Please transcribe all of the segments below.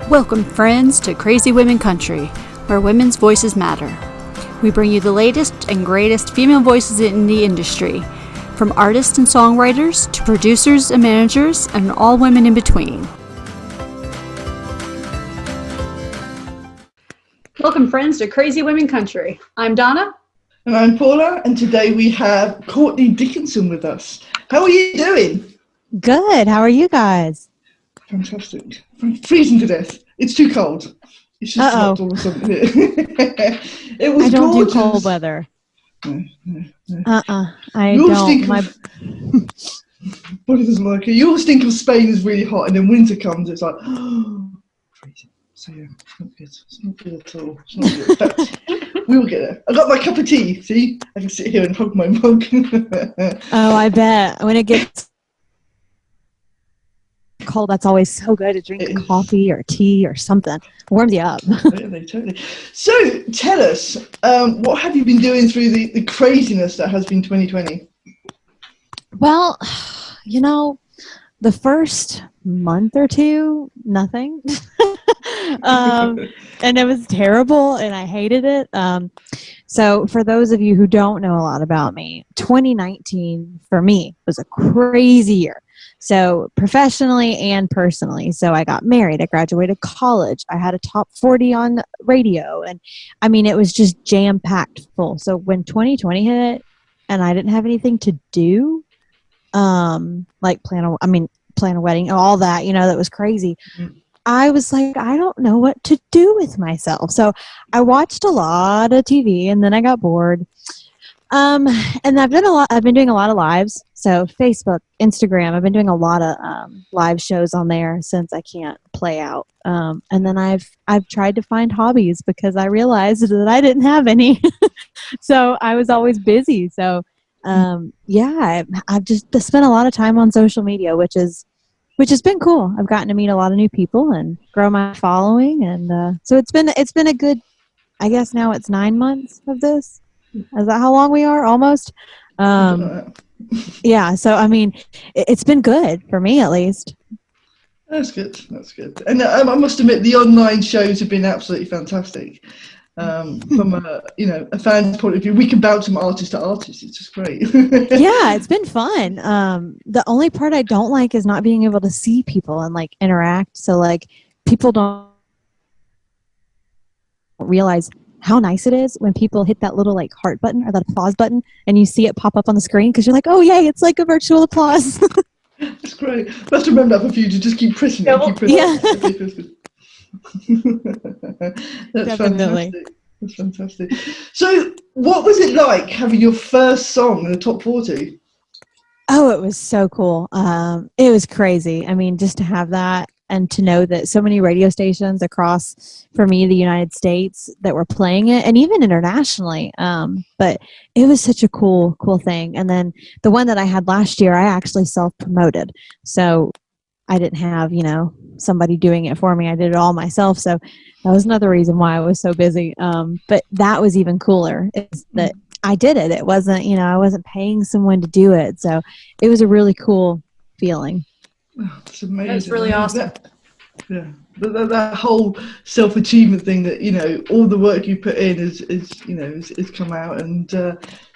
Welcome, friends, to Crazy Women Country, where women's voices matter. We bring you the latest and greatest female voices in the industry, from artists and songwriters to producers and managers and all women in between. Welcome, friends, to Crazy Women Country. I'm Donna. And I'm Paula, and today we have Courtney Dickinson with us. How are you doing? Good. How are you guys? Fantastic. I'm freezing to death. It's too cold. It's just not all of a sudden here. It was I don't gorgeous. do cold weather. No. I You don't. Body doesn't like it. You all think of Spain is really hot, and then winter comes, it's like, freezing. So yeah, it's not good. It's not good at all. It's not good. But we will get there. I got my cup of tea. See, I can sit here and hug my mug. Oh, I bet when it gets cold, that's always so good to drink coffee or tea or something. Warms you up. Totally. So tell us, what have you been doing through the craziness that has been 2020? Well, the first month or two, nothing. And it was terrible and I hated it. So for those of you who don't know a lot about me, 2019 for me was a crazy year. So professionally and personally. So I got married, I graduated college, I had a top 40 on radio. And I mean, it was just jam-packed full. So when 2020 hit and I didn't have anything to do, like plan a wedding, all that, that was crazy. Mm-hmm. I was like, I don't know what to do with myself. So I watched a lot of TV and then I got bored. And I've been doing a lot of lives. So Facebook, Instagram, I've been doing a lot of live shows on there since I can't play out. And then I've tried to find hobbies because I realized that I didn't have any. So I was always busy. So I've just spent a lot of time on social media, which has been cool. I've gotten to meet a lot of new people and grow my following. And so it's been a good, I guess now it's 9 months of this. Is that how long we are? Almost. Yeah. So, I mean, it's been good for me, at least. That's good. And I must admit, the online shows have been absolutely fantastic. From a fan's point of view, we can bounce from artist to artist. It's just great. Yeah, it's been fun. The only part I don't like is not being able to see people and like interact. So like people don't realize how nice it is when people hit that little like heart button or that applause button and you see it pop up on the screen because you're like, oh yay, it's like a virtual applause. That's great. I have to remember that for future. Just keep pressing it. Yeah. That's Definitely. Fantastic. That's fantastic. So what was it like having your first song in the top 40? Oh, it was so cool. It was crazy. I mean, just to have that and to know that so many radio stations across, for me, the United States that were playing it and even internationally. But it was such a cool thing. And then the one that I had last year, I actually self-promoted. So I didn't have, somebody doing it for me. I did it all myself. So that was another reason why I was so busy. But that was even cooler is that I did it. It wasn't, I wasn't paying someone to do it. So it was a really cool feeling. Oh, it's amazing. That's really awesome. That whole self-achievement thing that, all the work you put in is come out and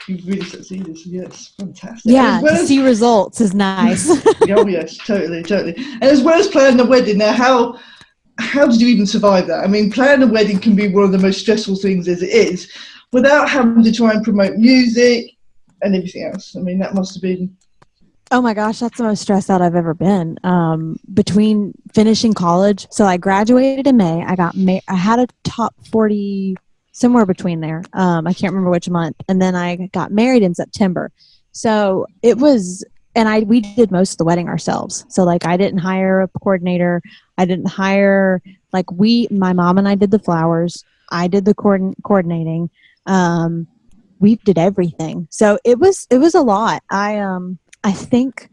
you've really succeeded. So yeah, it's fantastic. Yeah, to see results is nice. Oh yes, totally. And as well as planning a wedding, now how did you even survive that? I mean, planning a wedding can be one of the most stressful things as it is, without having to try and promote music and everything else. I mean, that must have been... Oh my gosh, that's the most stressed out I've ever been. Between finishing college, so I graduated in May. I had a top 40 somewhere between there. I can't remember which month. And then I got married in September. So it was, and we did most of the wedding ourselves. So like I didn't hire a coordinator. I didn't hire, my mom and I did the flowers. I did the coordinating. We did everything. So it was a lot. I think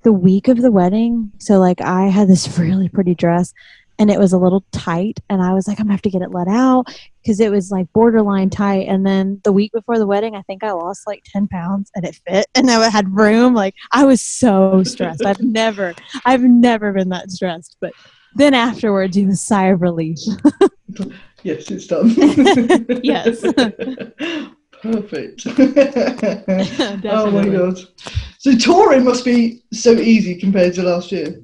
the week of the wedding, so like I had this really pretty dress and it was a little tight and I was like, I'm gonna have to get it let out because it was like borderline tight. And then the week before the wedding, I think I lost like 10 pounds and it fit and I had room. Like I was so stressed. I've never been that stressed, but Then afterwards, you have a sigh of relief. Yes, it's done. Yes. Perfect. Definitely. Oh my God. So touring must be so easy compared to last year.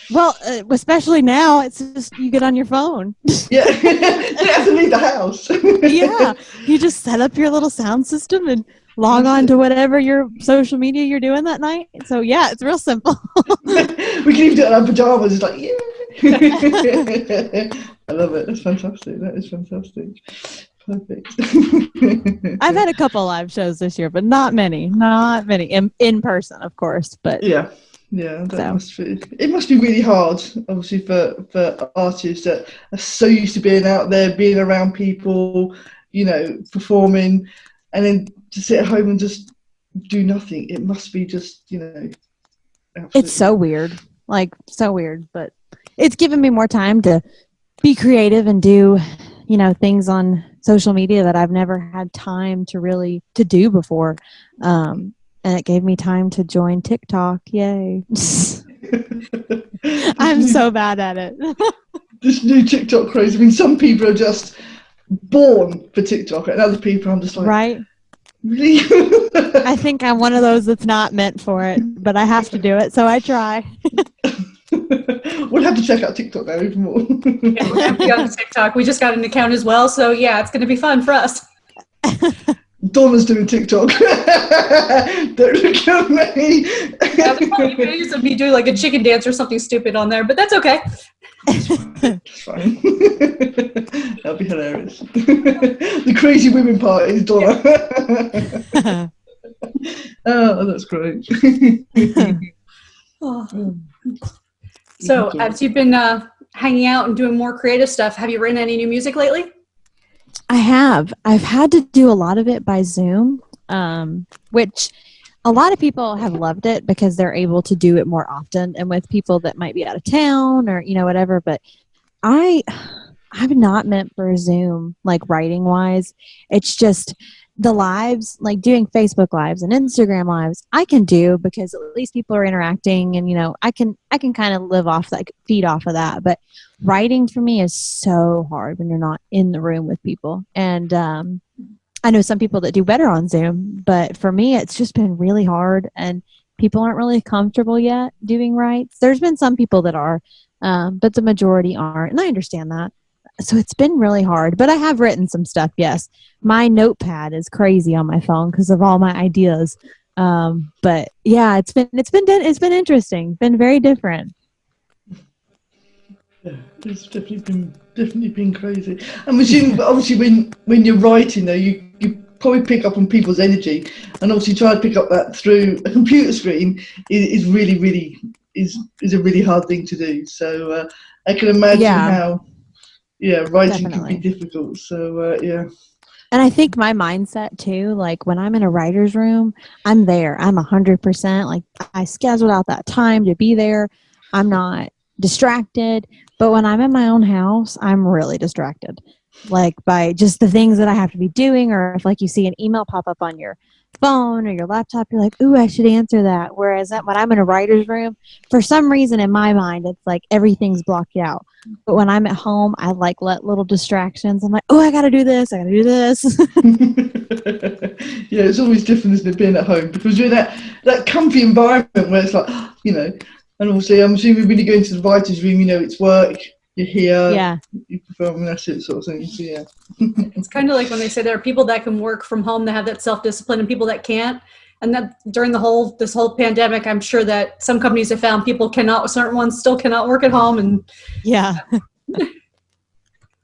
Well, especially now, it's just you get on your phone. Yeah, you don't have to leave the house. Yeah, you just set up your little sound system and log on to whatever your social media you're doing that night. So yeah, it's real simple. We can even do it in our pajamas. It's like, yeah. I love it. That's fantastic. That is fantastic. Perfect. I've had a couple live shows this year, but not many in person, of course. But yeah, it must be really hard, obviously, for artists that are so used to being out there, being around people, performing, and then to sit at home and just do nothing. It must be just, absolutely. It's so weird, so weird. But it's given me more time to be creative and do, things on social media that I've never had time to do before. And it gave me time to join TikTok. Yay. I'm so bad at it. This new TikTok craze. I mean, some people are just born for TikTok, and other people, I'm just like, right? Really? I think I'm one of those that's not meant for it, but I have to do it, so I try. We'll have to check out TikTok now even more. Yeah, we're going to be on TikTok. We just got an account as well, so yeah, it's going to be fun for us. Donna's doing TikTok. Don't look at me. Yeah, there's probably videos of me doing like a chicken dance or something stupid on there, but that's okay. It's fine. That'll be hilarious. The crazy women party is Donna. Yeah. Oh, that's great. So, as you've been hanging out and doing more creative stuff, have you written any new music lately? I have. I've had to do a lot of it by Zoom, which a lot of people have loved it because they're able to do it more often and with people that might be out of town or, whatever. But I'm not meant for Zoom, like writing wise. It's just the lives, like doing Facebook lives and Instagram lives, I can do because at least people are interacting and, I can kind of feed off of that. But writing for me is so hard when you're not in the room with people. And I know some people that do better on Zoom, but for me, it's just been really hard and people aren't really comfortable yet doing writes. There's been some people that are, but the majority aren't. And I understand that. So it's been really hard, but I have written some stuff. Yes. My notepad is crazy on my phone because of all my ideas. But yeah, it's been interesting, been very different. Yeah, it's definitely been crazy. I'm assuming, but obviously when you're writing though, you probably pick up on people's energy, and obviously try to pick up that through a computer screen is really a really hard thing to do. So I can imagine how writing Definitely can be difficult. So yeah. And I think my mindset too, like when I'm in a writer's room, I'm there. I'm 100%. Like I scheduled out that time to be there. I'm not distracted. But when I'm in my own house, I'm really distracted. Like by just the things that I have to be doing, or if like you see an email pop up on your phone or your laptop, you're like, ooh, I should answer that. Whereas when I'm in a writer's room, for some reason in my mind, it's like everything's blocked out. But when I'm at home, I like let little distractions. I'm like, oh, I got to do this. I got to do this. Yeah, it's always different, isn't it, being at home? Because you're in that comfy environment where it's like, and obviously I'm assuming when you go into the writer's room, it's work, you're here, you perform, and that's it sort of thing. So yeah. It's kind of like when they say there are people that can work from home that have that self-discipline and people that can't. And that during this whole pandemic, I'm sure that some companies have found certain ones still cannot work at home. And yeah,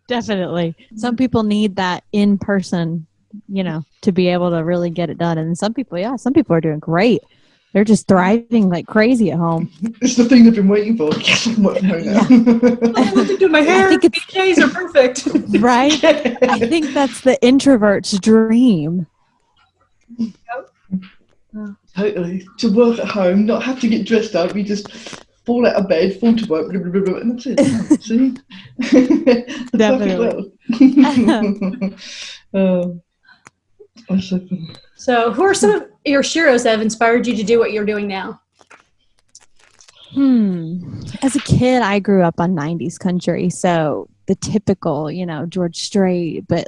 definitely. Some people need that in person, to be able to really get it done. And some people are doing great. They're just thriving like crazy at home. It's the thing they've been waiting for. Yes, I can work from home now. I have to do my hair. BJs are perfect. Right? I think that's the introvert's dream. Totally. To work at home, not have to get dressed up, you just fall out of bed, fall to work, blah, blah, blah, blah, and that's it. See? Definitely. That's so funny. So who are some of your heroes that have inspired you to do what you're doing now? As a kid, I grew up on 90s country. So the typical, George Strait, but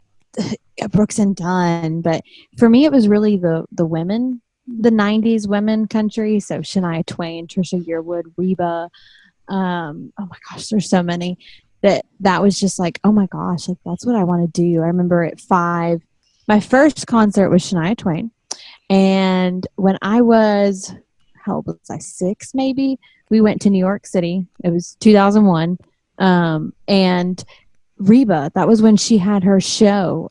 Brooks and Dunn. But for me, it was really the women, the 90s women country. So Shania Twain, Trisha Yearwood, Reba. Oh my gosh, there's so many that was just like, oh my gosh, like that's what I want to do. I remember at 5, my first concert was Shania Twain. And when I was, how old was I? 6 maybe? We went to New York City. It was 2001. And Reba, that was when she had her show,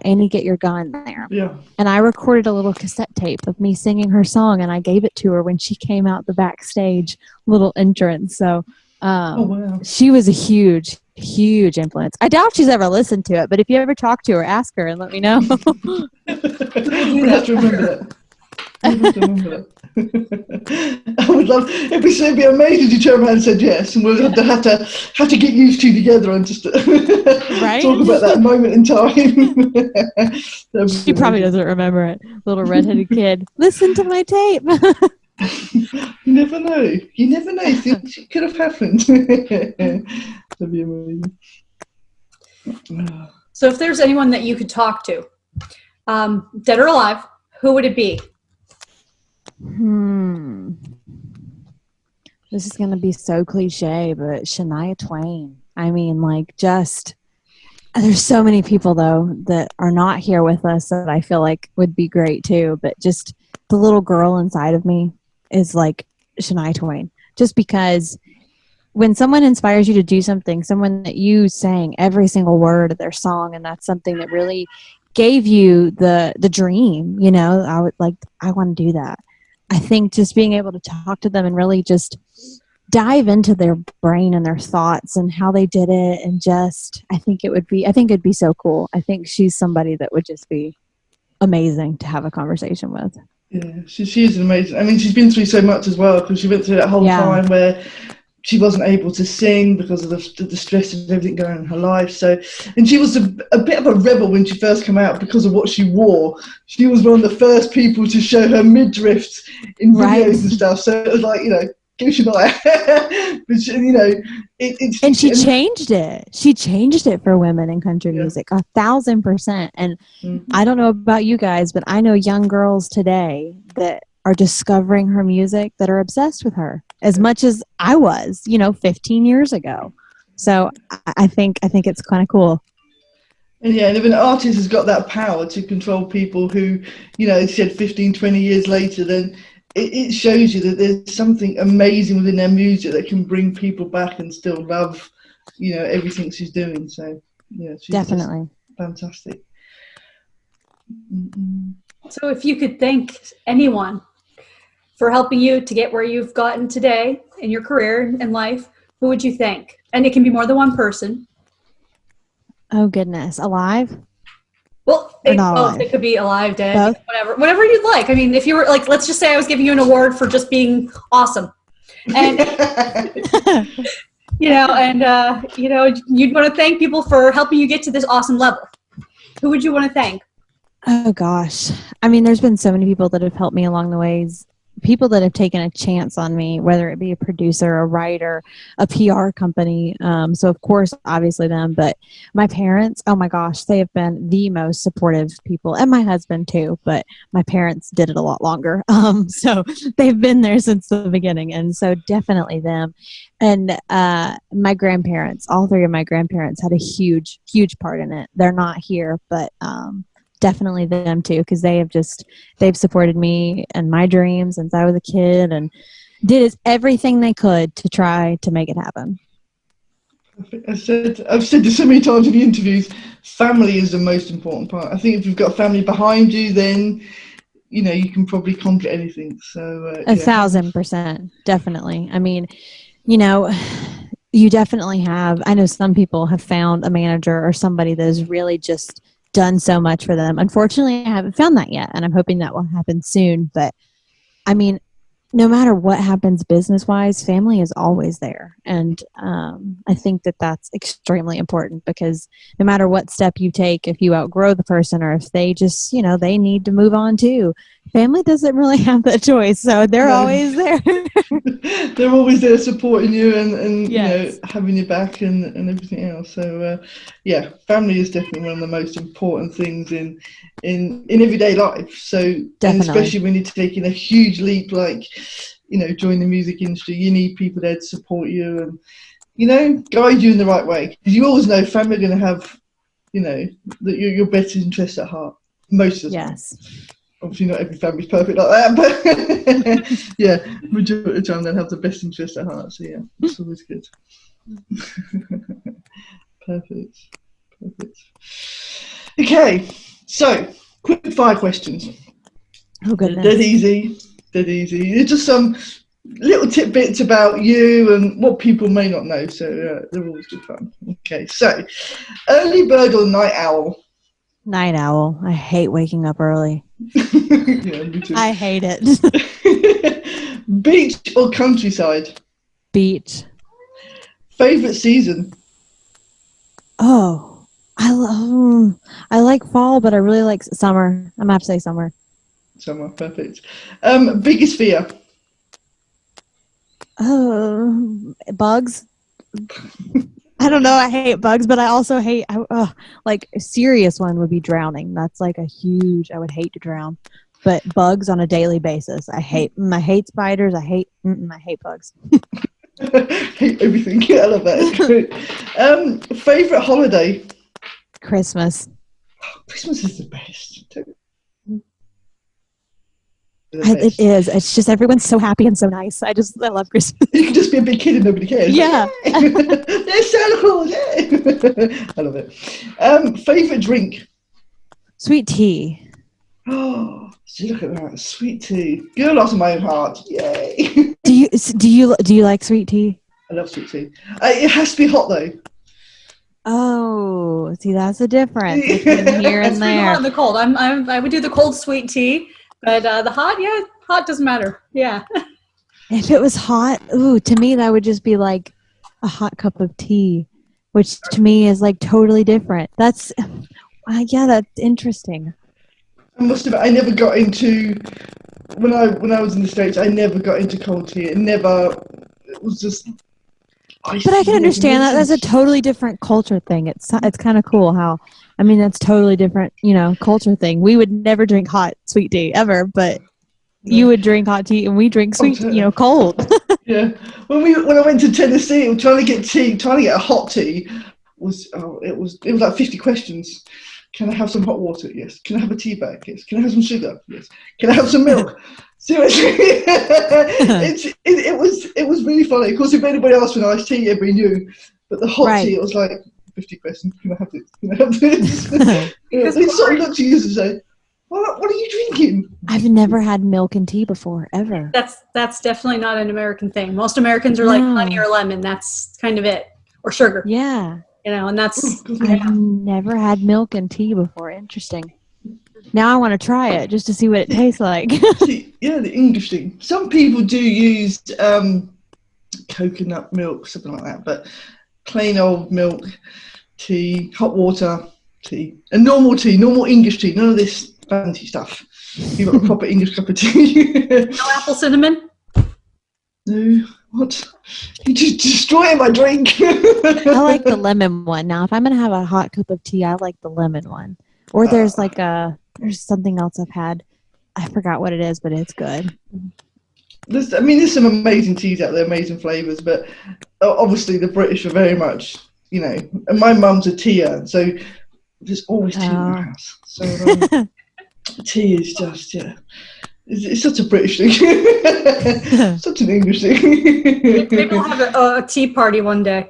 Annie Get Your Gun there. Yeah. And I recorded a little cassette tape of me singing her song, and I gave it to her when she came out the backstage little entrance. So wow. She was a huge, huge influence. I doubt she's ever listened to it, but if you ever talk to her, ask her and let me know. We have to remember that. I would love it'd be amazing if you turned around and said yes, and we'll have to get used to together and just right? talk about that moment in time. She probably doesn't remember it. Little redheaded kid. Listen to my tape. You never know. Things could have happened. That'd be amazing. So if there's anyone that you could talk to, dead or alive, who would it be? This is going to be so cliche, but Shania Twain. I mean, like, just, there's so many people, though, that are not here with us that I feel like would be great, too. But just the little girl inside of me is like Shania Twain. Just because when someone inspires you to do something, someone that you sang every single word of their song, and that's something that really gave you the dream, I want to do that. I think just being able to talk to them and really just dive into their brain and their thoughts and how they did it, and just I think it'd be so cool. I think she's somebody that would just be amazing to have a conversation with. Yeah, she is amazing. I mean, she's been through so much as well, because she went through that whole time where she wasn't able to sing because of the stress of everything going on in her life. So, and she was a bit of a rebel when she first came out because of what she wore. She was one of the first people to show her midriff in videos and stuff. So it was like, give Shania. But and she changed it. She changed it for women in country music 1,000%. And I don't know about you guys, but I know young girls today that are discovering her music that are obsessed with her as much as I was, 15 years ago. So I think it's kind of cool. And and if an artist has got that power to control people who, said 15, 20 years later, then it shows you that there's something amazing within their music that can bring people back and still love, everything she's doing. So, she's definitely fantastic. So if you could thank anyone for helping you to get where you've gotten today in your career and life, who would you thank? And it can be more than one person. Oh, goodness. Alive? Well, it could be alive, dead, whatever you'd like. I mean, if you were like, let's just say I was giving you an award for just being awesome. And, you'd want to thank people for helping you get to this awesome level. Who would you want to thank? Oh, gosh. I mean, there's been so many people that have helped me along the ways. People that have taken a chance on me, whether it be a producer, a writer, a PR company. So, of course, obviously them. But my parents, oh, my gosh, they have been the most supportive people. And my husband, too. But my parents did it a lot longer. So they've been there since the beginning. And so definitely them. And my grandparents, all 3 of my grandparents had a huge, huge part in it. They're not here, but definitely them too, because they've supported me and my dreams since I was a kid and did everything they could to try to make it happen. I've said this so many times in the interviews, family is the most important part. I think if you've got family behind you, then you can probably conquer anything. So 1,000%, definitely. I mean, you definitely have. I know some people have found a manager or somebody that has really just done so much for them. Unfortunately, I haven't found that yet, and I'm hoping that will happen soon. But I mean, no matter what happens business-wise, family is always there. And I think that that's extremely important, because no matter what step you take, if you outgrow the person or if they just, they need to move on too, Family doesn't really have that choice, so they're always there. They're always there supporting you and Yes. having your back and everything else. So family is definitely one of the most important things in everyday life. So and Definitely. especially when you're taking a huge leap, like join the music industry, you need people there to support you and guide you in the right way. Because you always know family are going to have your best interest at heart most of the time. Yes. Obviously, not every family's perfect like that, but yeah, majority of the time they'll have the best interest at heart. So yeah, it's always good. Perfect. Okay, so quick 5 questions. Oh goodness. Dead easy. It's just some little tidbits about you and what people may not know. So they're always good fun. Okay, so early bird or night owl? Night owl. I hate waking up early. Yeah, me too. I hate it. Beach or countryside? Beach. Favorite season? Oh, I like fall, but I really like summer. I'm gonna have to say summer. Summer, perfect. Biggest fear? Oh, bugs. I don't know. I hate bugs, but I also hate like a serious one would be drowning. That's like a huge. I would hate to drown, but bugs on a daily basis. I hate spiders. I hate bugs. Hate everything. I love that. It's great. Favorite holiday? Christmas. Christmas is the best. It is. It's just everyone's so happy and so nice. I love Christmas. You can just be a big kid and nobody cares. Yeah. There's Santa Claus. Yeah. I love it. Favorite drink? Sweet tea. Oh, see, look at that. Sweet tea. Girl after my own heart. Yay. Do you like sweet tea? I love sweet tea. It has to be hot though. Oh, see, that's the difference between here and there. Hot and the cold. I would do the cold sweet tea, but the hot, hot doesn't matter. Yeah. If it was hot, to me that would just be like a hot cup of tea, which to me is like totally different. That's interesting. I must admit, I never got into when I was in the States. I never got into cold tea. It was just. But I can understand that. That's a totally different culture thing. It's kind of cool how, that's totally different, culture thing. We would never drink hot sweet tea ever, but you would drink hot tea and we drink sweet, cold. Yeah. When I went to Tennessee, trying to get a hot tea it was like 50 questions. Can I have some hot water? Yes. Can I have a tea bag? Yes. Can I have some sugar? Yes. Can I have some milk? Seriously, it was really funny. Of course, if anybody asked for an iced tea, everybody knew. But the hot tea, it was like 50 questions. Can I have this? Can I have this? They sort of looked at you and say, "What are you drinking?" I've never had milk and tea before, ever. That's definitely not an American thing. Most Americans are like honey or lemon. That's kind of it, or sugar. Yeah. And that's. I've never had milk and tea before. Interesting. Now I want to try it just to see what it tastes like. The English thing. Some people do use coconut milk, something like that, but plain old milk, tea, hot water, tea, and normal English tea. None of this fancy stuff. You've got a proper English cup of tea. No apple cinnamon? No. What? You just destroying my drink. I like the lemon one. Now, if I'm going to have a hot cup of tea, I like the lemon one. Or there's there's something else I've had. I forgot what it is, but it's good. There's some amazing teas out there, amazing flavours, but obviously the British are very much, and my mum's a teaer, so there's always tea in the house. So tea is just, it's such a British thing. Such an English thing. Maybe we'll have a tea party one day.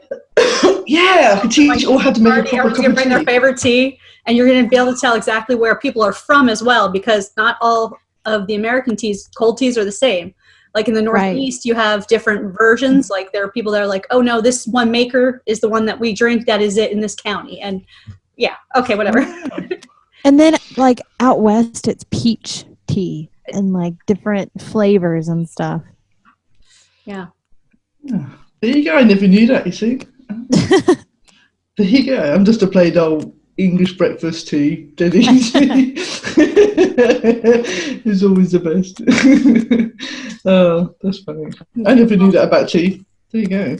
Yeah, teach all how to make a proper cup Everyone's going to bring their tea. favorite tea, and you're going to be able to tell exactly where people are from as well, because not all of the American teas, cold teas, are the same. Like in the Northeast, you have different versions. Like there are people that are like, oh no, this one maker is the one that we drink. That is it in this county. And yeah, okay, whatever. And then like out west, it's peach tea and like different flavors and stuff. Yeah. There you go. I never knew that, you see. There you go. I'm just a plain old English breakfast tea, dead easy. It's always the best. Oh, that's funny. I never knew that about tea. There you go.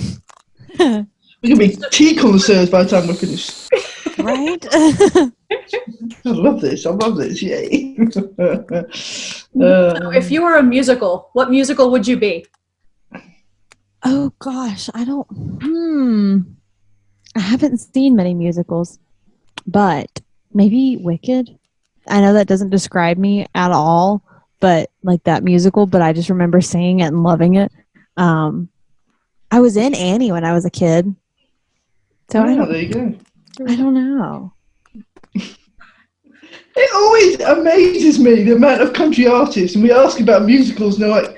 We're going to be tea connoisseurs by the time we're finished. Right? I love this. Yay. So if you were a musical, what musical would you be? Oh gosh, I haven't seen many musicals, but maybe Wicked. I know that doesn't describe me at all, but like that musical, but I just remember singing it and loving it. I was in Annie when I was a kid. So there you go. I don't know. It always amazes me the amount of country artists, and we ask about musicals, and they're like,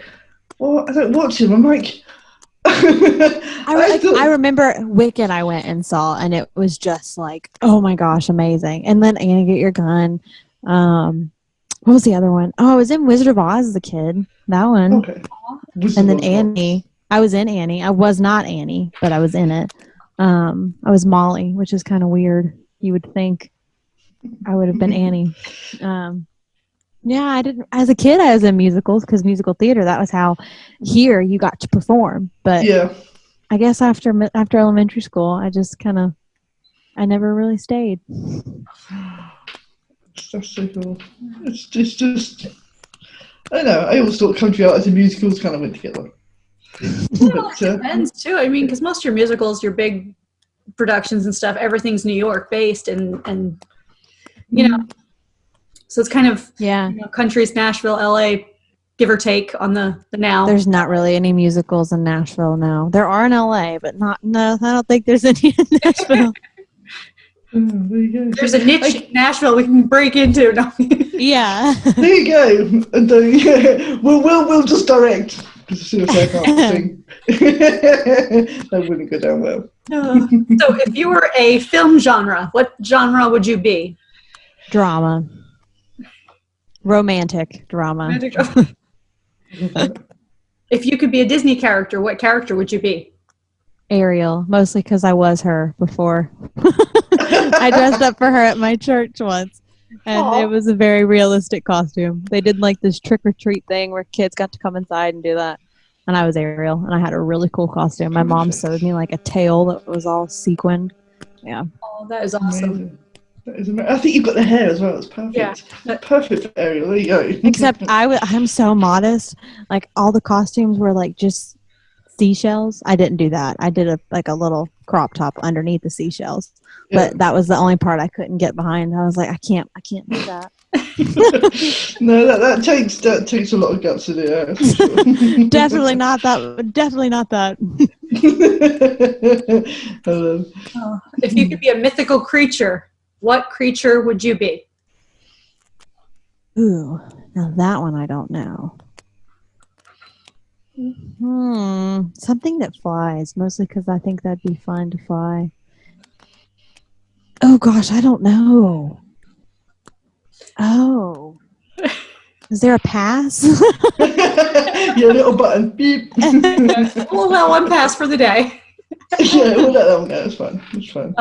"Well, I don't watch them." I'm like, I remember Wicked I went and saw, and it was just like, oh my gosh, amazing. And then Annie, Get Your Gun. What was the other one? Oh, I was in Wizard of Oz as a kid. That one. Okay. And then Annie. I was in Annie. I was not Annie, but I was in it. I was Molly, which is kind of weird. You would think I would have been Annie. Yeah, I didn't. As a kid, I was in musicals because musical theater. That was how here you got to perform. But yeah, I guess after elementary school, I just I never really stayed. That's so cool. It's just I don't know. I always thought country artists and musicals kind of went together. Well, it depends too. I mean, because most of your musicals, your big productions and stuff, everything's New York based, and you know. So it's kind of, country's Nashville, LA, give or take on the now. There's not really any musicals in Nashville now. There are in LA, but no, I don't think there's any in Nashville. There you go. There's a niche in Nashville we can break into. No. Yeah. There you go. And we'll just direct. Because seriously, I can't sing. That wouldn't go down well. So if you were a film genre, what genre would you be? Drama. Romantic drama. If you could be a Disney character, what character would you be? Ariel, mostly because I was her before. I dressed up for her at my church once, and It was a very realistic costume. They did like this trick-or-treat thing where kids got to come inside and do that, and I was Ariel, and I had a really cool costume. My mom sewed me like a tail that was all sequined. Yeah. Oh, that is awesome. Amazing. I think you've got the hair as well. It's perfect. Yeah. Perfect for Ariel. There you go. Except I'm so modest. Like all the costumes were like just seashells. I didn't do that. I did a little crop top underneath the seashells. Yeah. But that was the only part I couldn't get behind. I was like, I can't do that. No, that takes a lot of guts to do. Yeah, for sure. Definitely not that. Definitely not that. If you could be a mythical creature, what creature would you be? Ooh, now that one I don't know. Something that flies, mostly because I think that'd be fun to fly. Oh gosh, I don't know. Oh, is there a pass? Yeah, little button. Beep. We'll let one pass for the day. Yeah, we'll let that one go. It's fun. It's fun.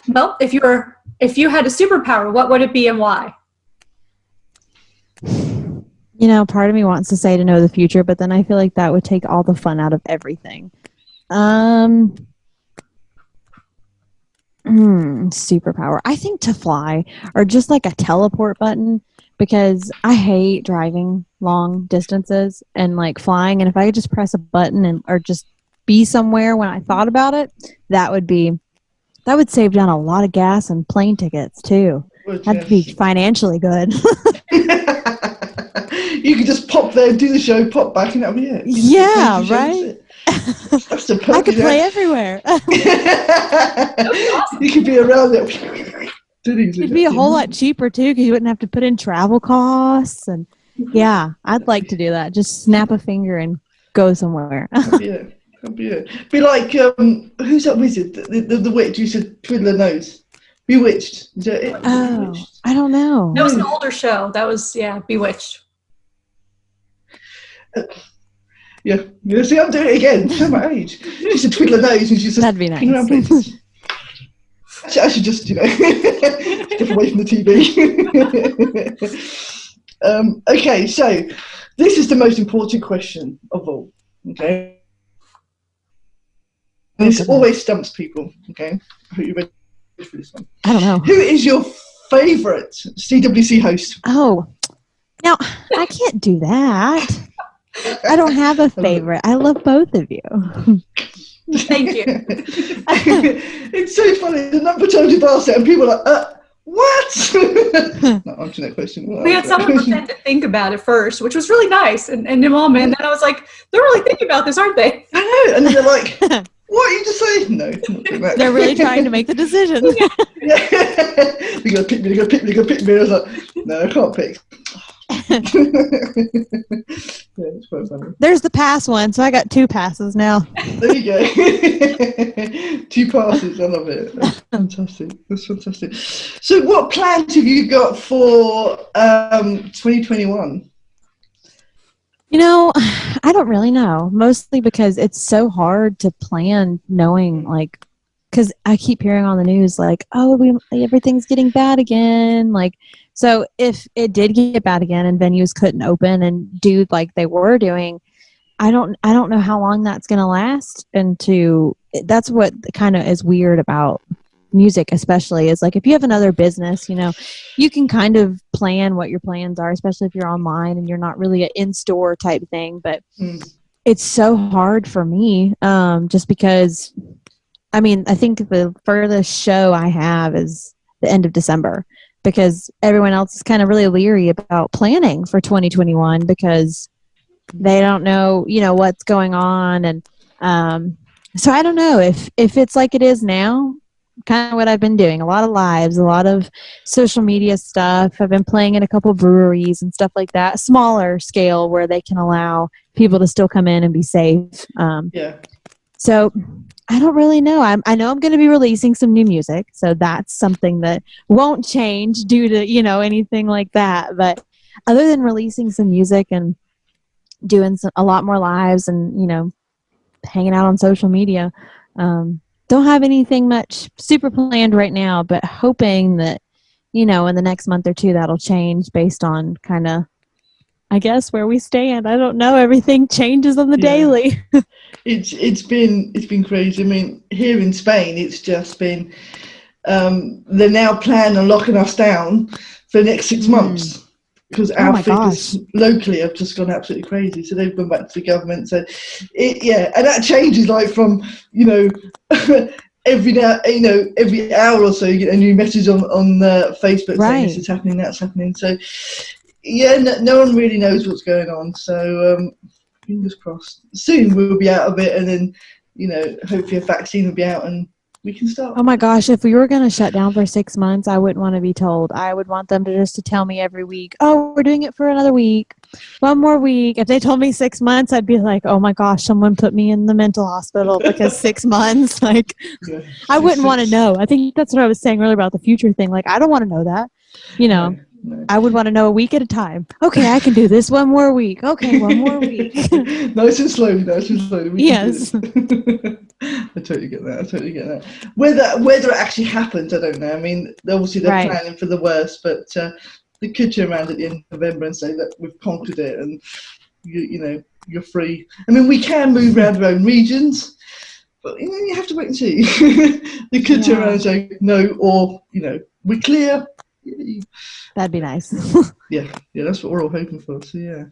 Well, if you had a superpower, what would it be and why? You know, part of me wants to say to know the future, but then I feel like that would take all the fun out of everything. Superpower. I think to fly, or just like a teleport button, because I hate driving long distances and like flying. And if I could just press a button or just be somewhere when I thought about it, that would save down a lot of gas and plane tickets too. That'd be financially good. You could just pop there, do the show, pop back, and that'll be it. Yeah, right? That's the perfect. I could play everywhere. Awesome. You could be around it. It'd be a whole lot cheaper too, because you wouldn't have to put in travel costs. And yeah, I'd like to do that. Just snap a finger and go somewhere. Yeah, that'd be it. Be like who's that wizard? The witch who said twiddle her nose. Bewitched. Is that it? Oh, Bewitched? I don't know. That was an older show. That was Bewitched. Yeah. See, I'm doing it again. Show my age. She said twiddle her nose, and she said, "That'd be nice." I should just, step away from the TV. Okay, so this is the most important question of all. Okay, this always stumps people. Okay, I hope you're ready for this one. I don't know. Who is your favourite CWC host? Oh, now I can't do that. I don't have a favorite. I love both of you. Thank you. It's so funny. The number of times you've asked it, and people are like, what? Not answering that question. We had someone pretend to think about it first, which was really nice. And in the moment, and then I was like, they're really thinking about this, aren't they? I know. And then they're like, what? You just say no. I'm not doing that. They're really trying to make the decision. Yeah. You're going to pick me. You're going to pick me. You're going to pick me. I was like, no, I can't pick. Yeah, it's quite funny. There's the pass one, so I got 2 passes now. There you go. 2 passes. I love it. That's fantastic. That's fantastic. So what plans have you got for 2021? I don't really know, mostly because it's so hard to plan knowing, like, because I keep hearing on the news, like, oh, everything's getting bad again. Like, so if it did get bad again and venues couldn't open and do like they were doing, I don't know how long that's going to last. And that's what kind of is weird about music, especially, is like if you have another business, you can kind of plan what your plans are, especially if you're online and you're not really an in-store type thing. But it's so hard for me, just because, I think the furthest show I have is the end of December, because everyone else is kind of really leery about planning for 2021 because they don't know, what's going on. And so I don't know if it's like it is now, kind of what I've been doing, a lot of lives, a lot of social media stuff. I've been playing in a couple breweries and stuff like that, smaller scale where they can allow people to still come in and be safe. So I don't really know. I know I'm going to be releasing some new music, so that's something that won't change due to, anything like that. But other than releasing some music and doing a lot more lives and, hanging out on social media, don't have anything much super planned right now, but hoping that, in the next month or 2 that'll change based on kind of, I guess, where we stand. I don't know. Everything changes on the daily. It's been crazy. Here in Spain, it's just been they're now planning on locking us down for the next 6 months because our figures locally have just gone absolutely crazy. So they've gone back to the government. So and that changes like from every hour or so you get a new message on Facebook saying this is happening, that's happening. So. Yeah, no one really knows what's going on. So fingers crossed. Soon we'll be out of it, and then hopefully a vaccine will be out and we can start. Oh my gosh, if we were going to shut down for 6 months, I wouldn't want to be told. I would want them to tell me every week, oh, we're doing it for another week, 1 more week. If they told me 6 months, I'd be like, oh my gosh, someone put me in the mental hospital because 6 months. Like, I wouldn't want to know. I think that's what I was saying earlier about the future thing. Like, I don't want to know that, No. I would want to know a week at a time. Okay, I can do this 1 more week. Okay, 1 more week. Nice and slowly. Yes. I totally get that. Whether it actually happens, I don't know. Obviously they're planning for the worst, but they could turn around at the end of November and say that we've conquered it and you're free. We can move around our own regions, but you have to wait and see. They could turn around and say no, or we're clear. That'd be nice. yeah, that's what we're all hoping for. So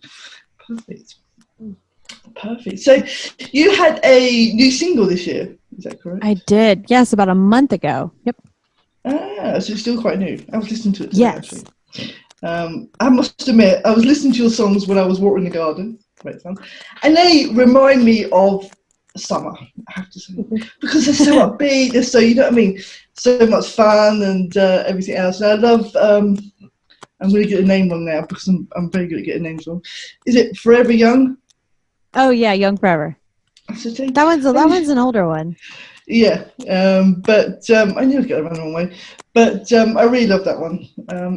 perfect. So you had a new single this year, is that correct? I did, yes, about a month ago. Yep. So it's still quite new. I was listening to it today, yes. actually. I must admit, I was listening to your songs when I was watering the garden. Great fun. And they remind me of summer, I have to say, because they're so upbeat, they're so, so much fun and everything else. And I love, I'm going to get a name wrong now because I'm very good at getting names wrong. Is it Forever Young? Oh yeah, Young Forever. That one's an older one. Yeah, but I knew I'd get it around the wrong way. But I really love that one.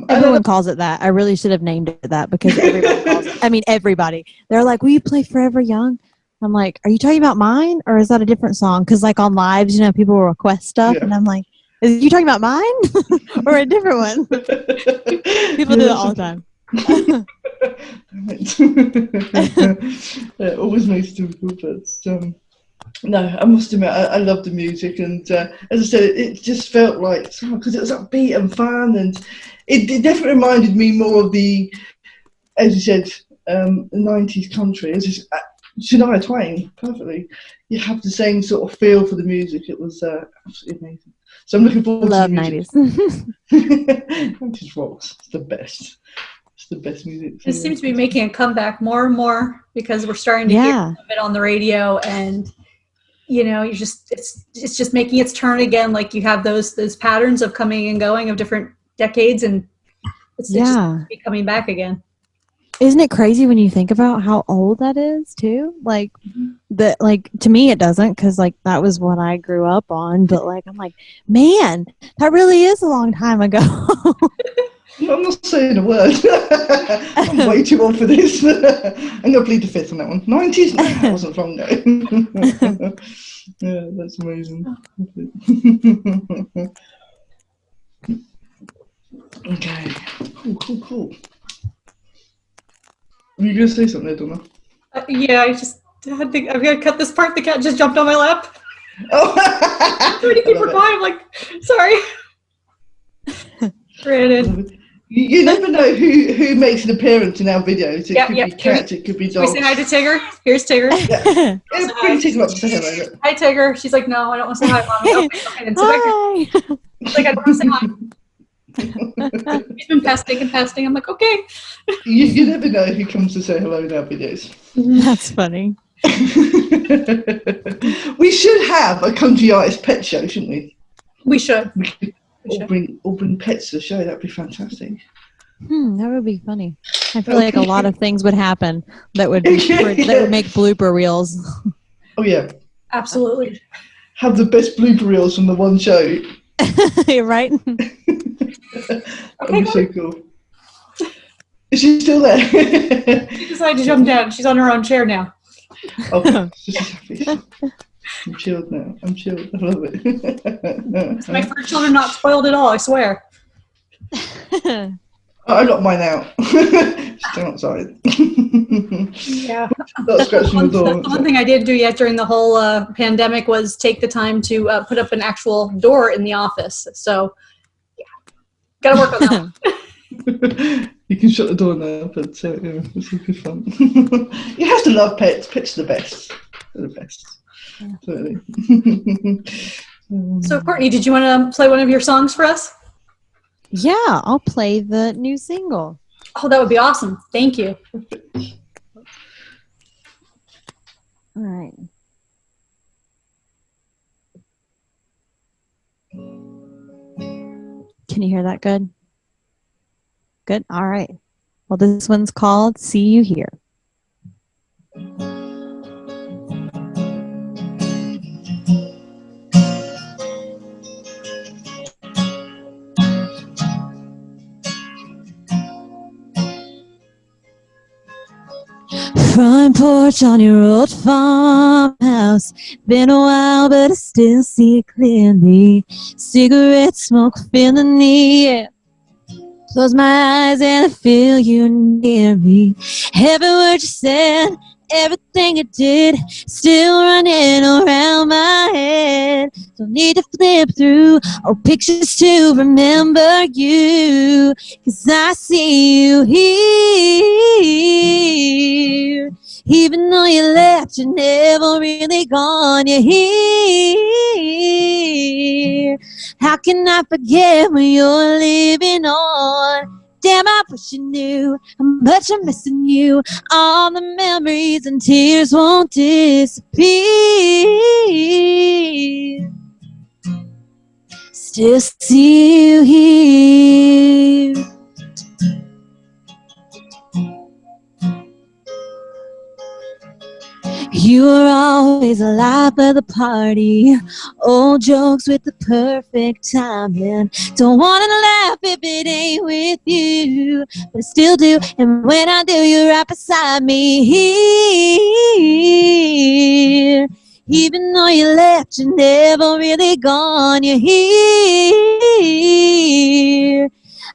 Everyone calls it that. I really should have named it that because everybody calls it. Everybody. They're like, will you play Forever Young? I'm like, are you talking about mine or is that a different song? Because like on lives, people will request stuff and I'm like, Is you talking about mine or a different one? People do that all the time. Yeah, always makes it difficult, but no, I must admit, I love the music, and as I said, it just felt like, because it was upbeat and fun, and it definitely reminded me more of the, as you said, 90s country. It's just Shania Twain, perfectly. You have the same sort of feel for the music. It was absolutely amazing. So I'm looking forward Love to the music. 90s. 90s rocks. It's the best. It's the best music. It seems to be making a comeback more and more because we're starting to hear it on the radio, and you know, it's just making its turn again. Like you have those patterns of coming and going of different decades, and it's just coming back again. Isn't it crazy when you think about how old that is too? Like to me it doesn't, because like that was what I grew up on, but like I'm like, man, that really is a long time ago. I'm not saying a word. I'm way too old for this. I'm gonna plead the fifth on that one. 90s? No, that wasn't long ago. Yeah, that's amazing. Okay, cool. Were you going to say something there, Donna? Yeah, I've got to cut this part. The cat just jumped on my lap. Oh! 30 people quiet. I'm like, sorry. Granted. You never know who makes an appearance in our videos. It could be cats, it could be dogs. Can we say hi to Tigger? Here's Tigger. Yeah. Bring Tigger up to say hello. Hi, Tigger. She's like, no, I don't want to say hi, Mommy. Okay, then sit back here. She's like, I don't want to say hi. He's been pesting. I'm like, okay. You never know who comes to say hello in our videos. That's funny. We should have a country artist pet show, shouldn't we? We should. Or bring pets to the show. That'd be fantastic. That would be funny. I feel like a lot of things would happen that would make blooper reels. Oh yeah, absolutely. Have the best blooper reels from the one show. Right? That'd be so cool. Is she still there? She decided to jump down. She's on her own chair now. Oh, she's happy. I'm chilled now. I'm chilled. I love it. My fur children not spoiled at all, I swear. I locked mine out. Still outside. Yeah. That's the one thing I did do yet during the whole pandemic was take the time to put up an actual door in the office. So, yeah. Got to work on that. You can shut the door now, but yeah, it's good fun. You have to love pets. Pets are the best. They're the best. Totally. So, Courtney, did you want to play one of your songs for us? Yeah, I'll play the new single. Oh, that would be awesome. Thank you. All right. Can you hear that good? Good? All right. Well, this one's called See You Here. Front porch on your old farmhouse. Been a while, but I still see it clearly. Cigarette smoke filling the air. Close my eyes and I feel you near me. Every word you said, everything you did, still running around my head. Don't need to flip through old pictures to remember you, 'cause I see you here. Even though you left, you're never really gone. You're here. How can I forget when you're living on? Damn, I wish you knew how much I'm missing you. All the memories and tears won't disappear. Still see you here. You were always alive for the party. Old jokes with the perfect timing. Don't wanna laugh if it ain't with you, but I still do. And when I do, you're right beside me here. Even though you left, you're never really gone. You're here.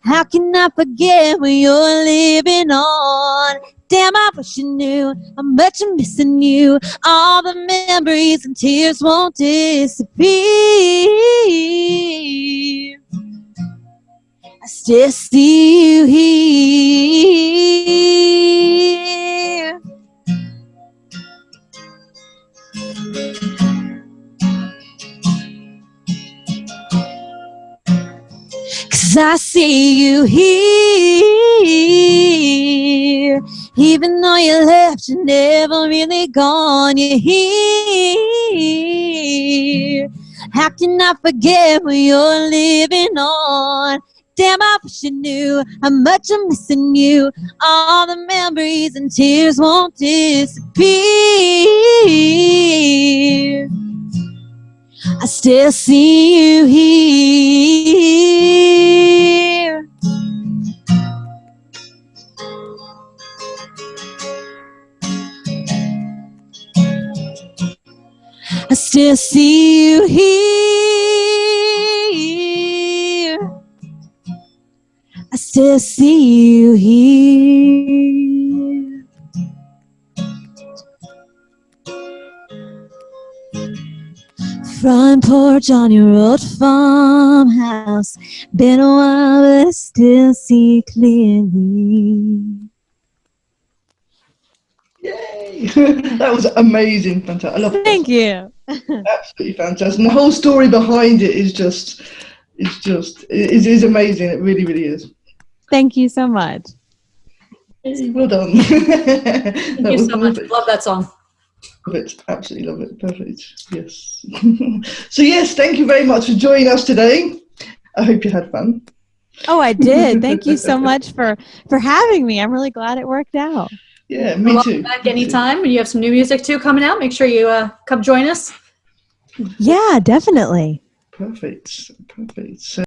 How can I forget what you're living on? Damn, I wish you knew how much I'm missing you. All the memories and tears won't disappear. I still see you here. Cause I see you here. Even though you left, you're never really gone. You're here. How can I forget what you're living on? Damn, I wish you knew how much I'm missing you. All the memories and tears won't disappear. I still see you here. I still see you here. I still see you here. Front porch on your old farmhouse. Been a while, but I still see clearly. Yay! That was amazing, fantastic. I love it. Thank you. Absolutely fantastic. And the whole story behind it is amazing. It really, really is. Thank you so much. Well done. Thank you so much. Love that song. Love it. Absolutely love it. Perfect. Yes. So yes, thank you very much for joining us today. I hope you had fun. Oh, I did. Thank you so much for having me. I'm really glad it worked out. Yeah, me too. Back anytime. When you have some new music too coming out, make sure you come join us. Yeah, definitely. Perfect. So